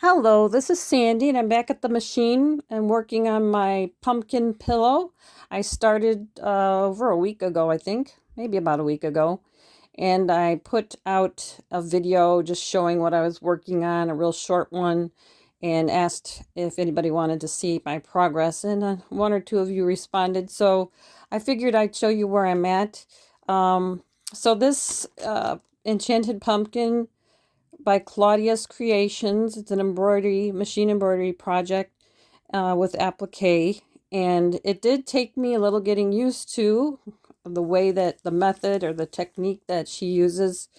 Hello, this is Sandy, and I'm back at the machine and working on my pumpkin pillow. I started over a week ago, I think, maybe about a week ago, and I put out a video just showing what I was working on, a real short one, and asked if anybody wanted to see my progress, and one or two of you responded, so I figured I'd show you where I'm at. So this Enchanted Pumpkin by Claudia's Creations. It's an machine embroidery project with applique. And it did take me a little getting used to the way that the method or the technique that she uses.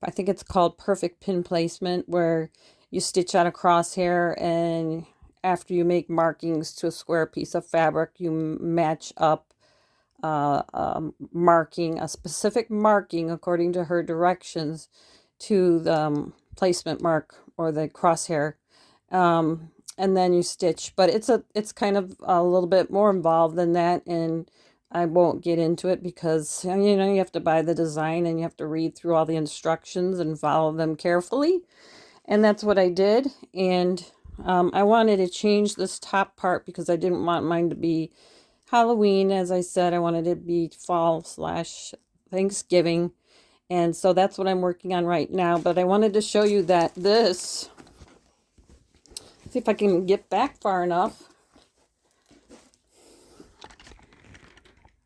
I think it's called perfect pin placement, where you stitch out a crosshair and after you make markings to a square piece of fabric, you match up a specific marking according to her directions to the placement mark or the crosshair, and then you stitch. But it's kind of a little bit more involved than that, and I won't get into it because you have to buy the design and you have to read through all the instructions and follow them carefully, and that's what I did. And I wanted to change this top part because I didn't want mine to be Halloween. As I said, I wanted it to be fall / Thanksgiving. And so that's what I'm working on right now. But I wanted to show you that see if I can get back far enough.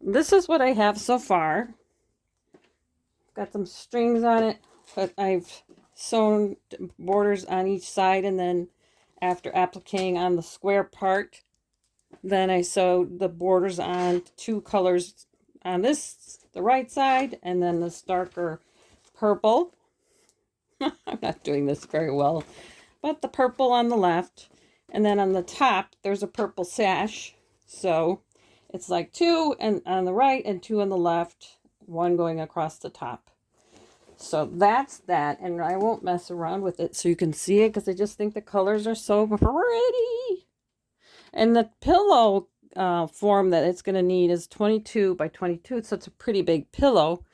This is what I have so far. Got some strings on it, but I've sewn borders on each side, and then after appliquing on the square part, then I sewed the borders on two colors on the right side, and then this darker purple. I'm not doing this very well, but the purple on the left, and then on the top there's a purple sash, so it's like two and on the right and two on the left, one going across the top. So that's that, and I won't mess around with it so you can see it because I just think the colors are so pretty. And the pillow form that it's going to need is 22 by 22, so it's a pretty big pillow.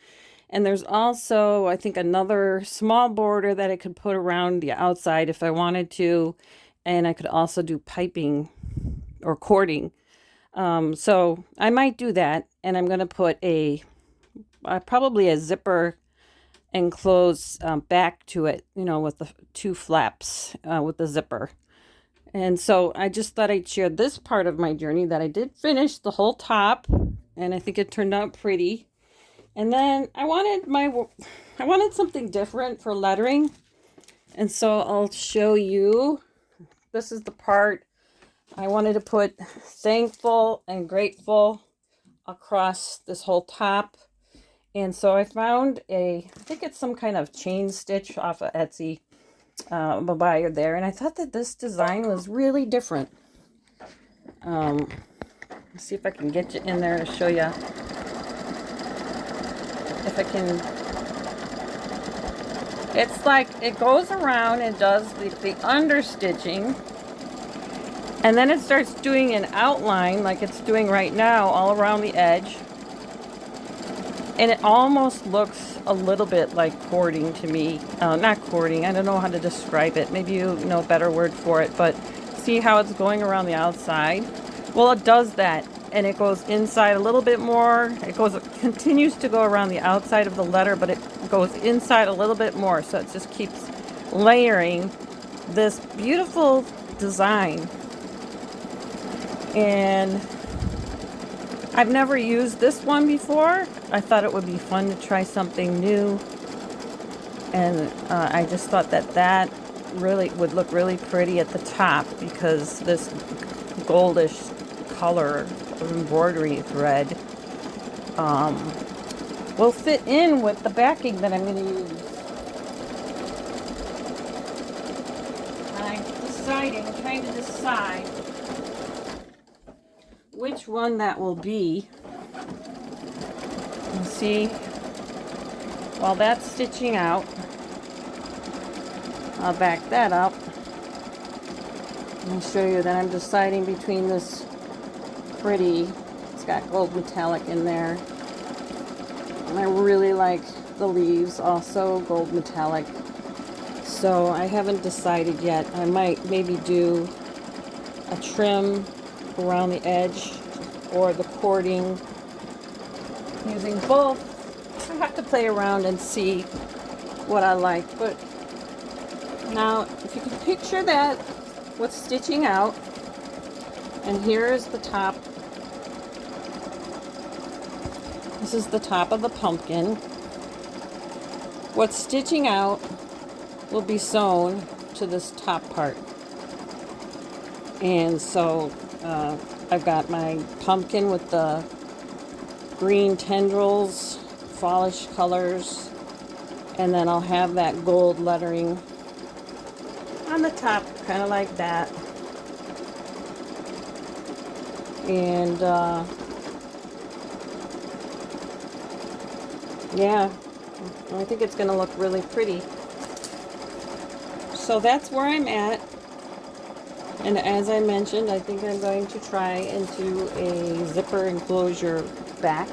And there's also, I think, another small border that I could put around the outside if I wanted to. And I could also do piping or cording. So I might do that. And I'm going to put probably a zipper enclosed back to it, with the two flaps with the zipper. And so I just thought I'd share this part of my journey that I did finish the whole top. And I think it turned out pretty. And then I wanted something different for lettering. And so I'll show you. This is the part I wanted to put thankful and grateful across this whole top. And so I found I think it's some kind of chain stitch off of Etsy, buyer there. And I thought that this design was really different. Let's see if I can get you in there to show you. If I can, it's like it goes around and does the understitching, and then it starts doing an outline like it's doing right now all around the edge, and it almost looks a little bit like cording to me. Not cording, I don't know how to describe it. Maybe you know a better word for it, but see how it's going around the outside? Well, it does that. And it goes inside a little bit more. It continues to go around the outside of the letter, but it goes inside a little bit more. So it just keeps layering this beautiful design. And I've never used this one before. I thought it would be fun to try something new. And I just thought that really would look really pretty at the top because this goldish color of embroidery thread will fit in with the backing that I'm going to use. I'm trying to decide which one that will be. You see, while that's stitching out, I'll back that up and show you that I'm deciding between this pretty, it's got gold metallic in there, and I really like the leaves also gold metallic, So I haven't decided yet. I might maybe do a trim around the edge or the cording using both. I have to play around and see what I like. But now, if you can picture that with stitching out, and here's the top. This is the top of the pumpkin. What's stitching out will be sewn to this top part. And so I've got my pumpkin with the green tendrils, fallish colors, and then I'll have that gold lettering on the top, kind of like that. And yeah, I think it's going to look really pretty. So that's where I'm at. And as I mentioned, I think I'm going to try and do a zipper enclosure back.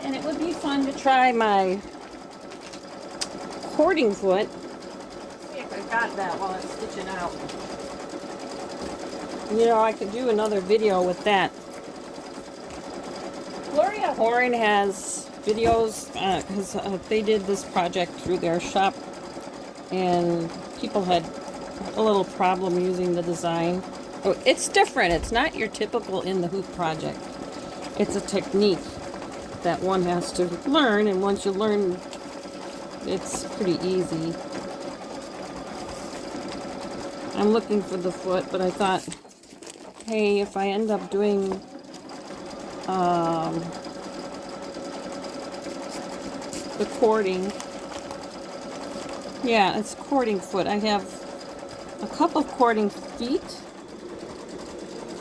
And it would be fun to try my cording foot. See if I got that while I'm stitching out. You know, I could do another video with that. Gloria Horn has videos, because they did this project through their shop, and people had a little problem using the design. Oh, it's different. It's not your typical in the hoop project. It's a technique that one has to learn, and once you learn, it's pretty easy. I'm looking for the foot, but I thought, hey, if I end up doing the cording, yeah, it's cording foot. I have a couple of cording feet.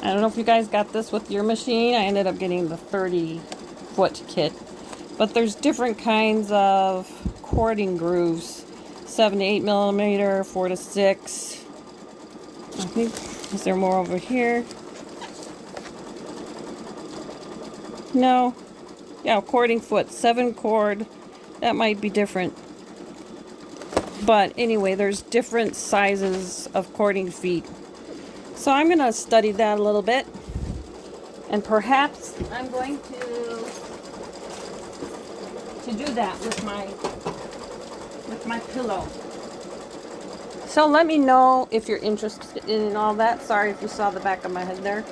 I don't know if you guys got this with your machine. I ended up getting the 30-foot kit. But there's different kinds of cording grooves. 7 to 8 millimeter, 4 to 6. I think, is there more over here? No. Yeah, cording foot, 7 cord. That might be different. But anyway, there's different sizes of cording feet. So I'm going to study that a little bit. And perhaps I'm going to do that with my pillow. So let me know if you're interested in all that. Sorry if you saw the back of my head there.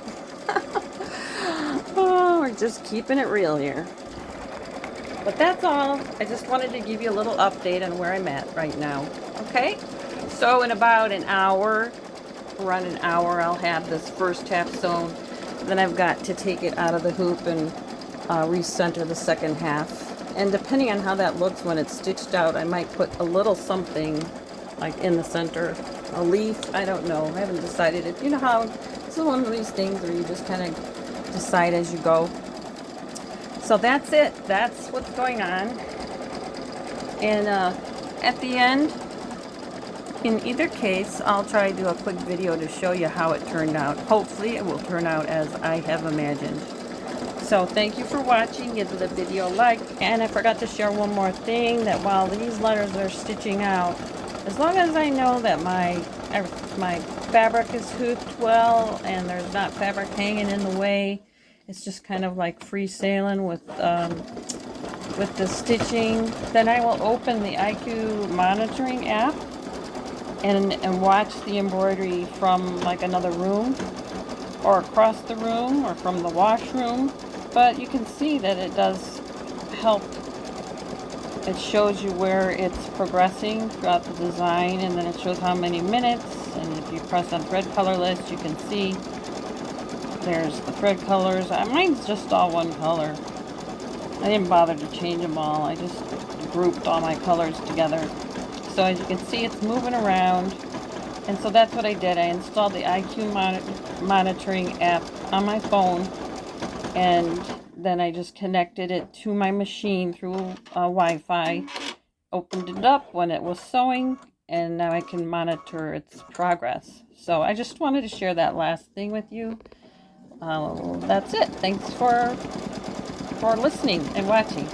Oh, we're just keeping it real here. But that's all. I just wanted to give you a little update on where I'm at right now. Okay? So in about an hour, around an hour, I'll have this first half sewn. Then I've got to take it out of the hoop and recenter the second half. And depending on how that looks when it's stitched out, I might put a little something like in the center. A leaf, I don't know. I haven't decided it. You know how it's one of these things where you just kind of decide as you go. So that's it. That's what's going on. And at the end, in either case, I'll try to do a quick video to show you how it turned out. Hopefully it will turn out as I have imagined. So thank you for watching. Give the video a like. And I forgot to share one more thing, that while these letters are stitching out, as long as I know that my fabric is hooped well and there's not fabric hanging in the way, it's just kind of like free sailing with the stitching, then I will open the IQ monitoring app and watch the embroidery from like another room or across the room or from the washroom. But you can see that it does help. It shows you where it's progressing throughout the design, and then it shows how many minutes. And if you press on thread color list, you can see there's the thread colors. Mine's just all one color. I didn't bother to change them all. I just grouped all my colors together. So as you can see, it's moving around. And so that's what I did. I installed the IQ monitoring app on my phone, and then I just connected it to my machine through Wi-Fi, opened it up when it was sewing, and now I can monitor its progress. So I just wanted to share that last thing with you. That's it. Thanks for listening and watching.